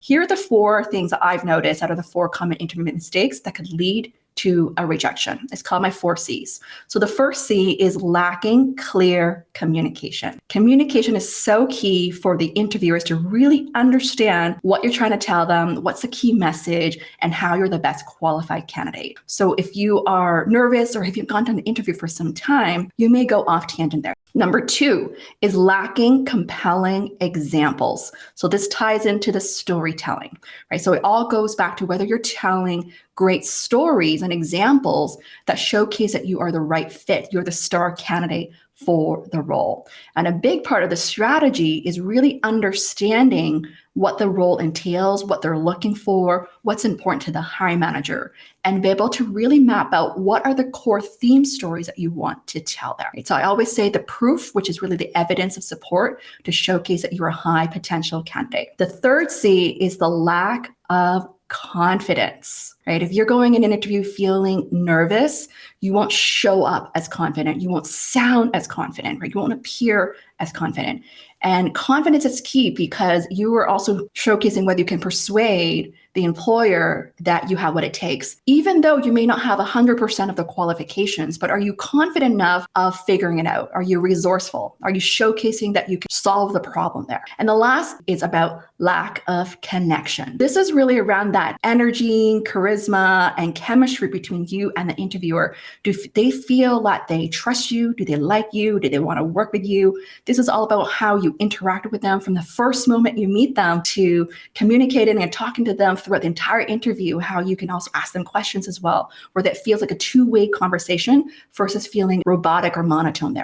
Here are the 4 things that I've noticed out of the 4 common interview mistakes that could lead to a rejection. It's called my 4 C's. So the first C is lacking clear communication. Communication is so key for the interviewers to really understand what you're trying to tell them, what's the key message, and how you're the best qualified candidate. So if you are nervous or if you've gone to an interview for some time, you may go off tangent there. Number 2 is lacking compelling examples. So this ties into the storytelling, right? So it all goes back to whether you're telling great stories and examples that showcase that you are the right fit, you're the star candidate for the role. And a big part of the strategy is really understanding what the role entails, what they're looking for, what's important to the hiring manager, and be able to really map out what are the core theme stories that you want to tell there. Right? So I always say the proof, which is really the evidence of support to showcase that you're a high potential candidate. The third C is the lack of confidence, right? If you're going in an interview feeling nervous, you won't show up as confident. You won't sound as confident, right? You won't appear as confident. And confidence is key because you are also showcasing whether you can persuade the employer that you have what it takes, even though you may not have 100% of the qualifications, but are you confident enough of figuring it out? Are you resourceful? Are you showcasing that you can solve the problem there? And the last is about lack of connection. This is really around that energy, charisma, and chemistry between you and the interviewer. Do they feel that they trust you? Do they like you? Do they want to work with you? This is all about how you interact with them from the first moment you meet them to communicating and talking to them throughout the entire interview, how you can also ask them questions as well, where that feels like a two-way conversation versus feeling robotic or monotone there.